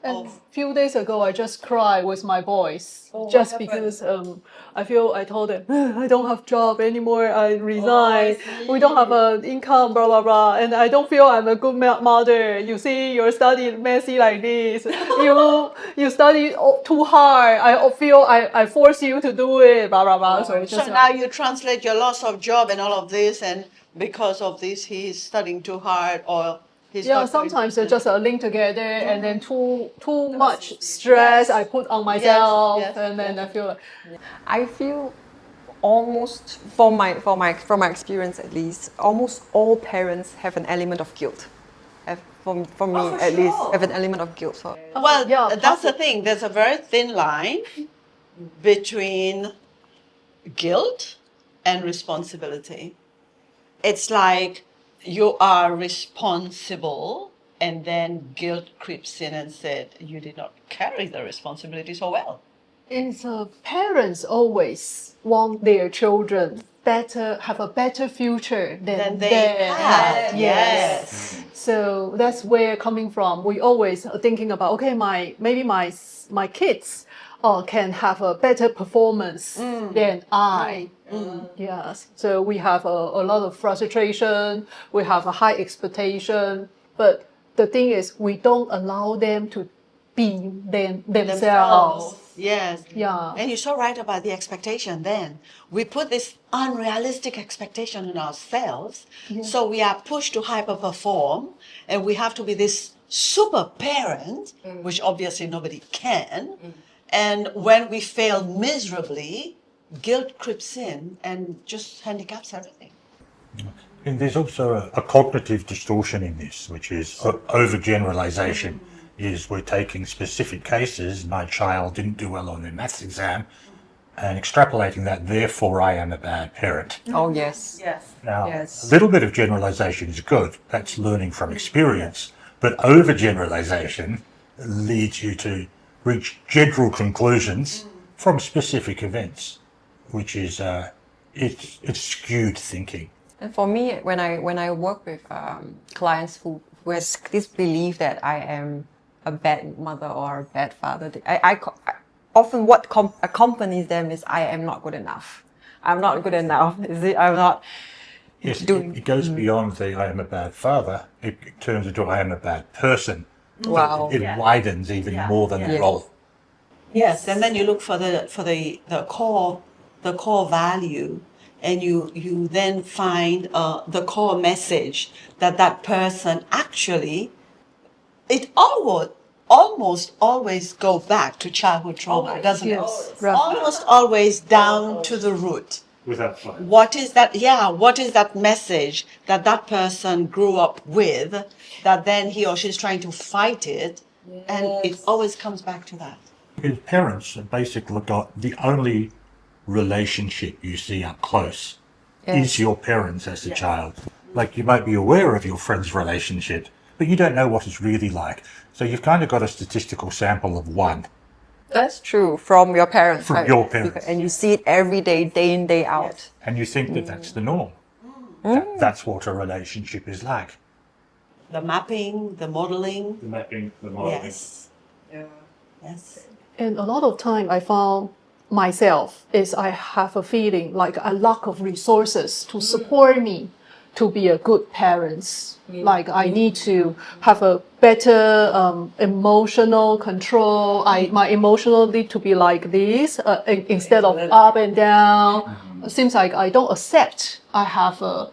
And a few days ago, I just cried with my boys just because I told them I don't have job anymore. I resign. We don't have an income. Blah blah blah. And I don't feel I'm a good mother. You see, you're studying messy like this. You study too hard. I feel I force you to do it. Blah blah blah. So, so now you translate your loss of job and all of this, and because of this, he's studying too hard, or sometimes they're just linked together, and then too much stress I put on myself, and then I feel like I feel almost from my experience at least, almost all parents have an element of guilt. For me at least, have an element of guilt. So. Well, that's the thing. There's a very thin line between guilt and responsibility. It's like you are responsible, and then guilt creeps in and said you did not carry the responsibility so well. It's parents always want their children have a better future than they have. Yes. So that's where coming from. We always are thinking about, okay, maybe my kids can have a better performance than I. Yes. So we have a lot of frustration. We have a high expectation. But the thing is, we don't allow them to be themselves. Yes. Yeah. And you're so right about the expectation then. We put this unrealistic expectation on ourselves. So we are pushed to hyper-perform, and we have to be this super parent, which obviously nobody can. And when we fail miserably, guilt creeps in and just handicaps everything. And there's also a cognitive distortion in this, which is overgeneralization. Is we're taking specific cases, my child didn't do well on their maths exam, and extrapolating that, therefore I am a bad parent. Oh, yes. Now, a little bit of generalization is good. That's learning from experience. But overgeneralization leads you to reach general conclusions from specific events, which is it's skewed thinking. And for me, when I work with clients who has this belief that I am a bad mother or a bad father, I often what accompanies them is I am not good enough. I'm not good enough. I'm not. Yes, it goes beyond the I am a bad father. It turns into I am a bad person. Wow. It widens even more than the role. Yes, and then you look for the core value, and you then find the core message that person actually. It almost always go back to childhood trauma, doesn't it? Right. Almost always down to the root. Without fire. What is that? Yeah, what is that message that person grew up with, that then he or she is trying to fight it, and it always comes back to that. Because parents have basically got the only relationship you see up close is your parents as a child. Like you might be aware of your friend's relationship, but you don't know what it's really like. So you've kind of got a statistical sample of one. That's true from your parents. From your parents. And you see it every day, day in, day out. And you think that that's the norm. That's what a relationship is like. The mapping, the modeling. The mapping, the modeling. Yes. Yes. And a lot of time I found myself is I have a feeling like a lack of resources to support me to be a good parent. Like I need to have a better emotional control. My emotional need to be like this instead of up and down. It seems like I don't accept I have a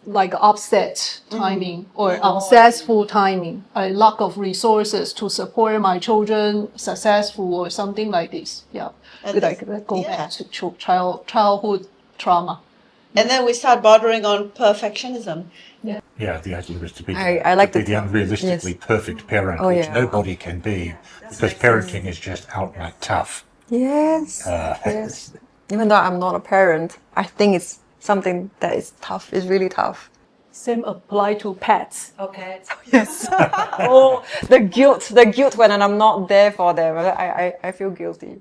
like upset timing or unsuccessful timing. A lack of resources to support my children successful or something like this. Yeah, like go back to childhood trauma. And then we start bordering on perfectionism. Yeah, the idea is to be, I like the unrealistically perfect parent, which nobody can be, because parenting is just outright tough. Yes. Yes. Even though I'm not a parent, I think it's something that is tough. It's really tough. Same apply to pets. Okay. Yes. Oh, the guilt when I'm not there for them. I feel guilty.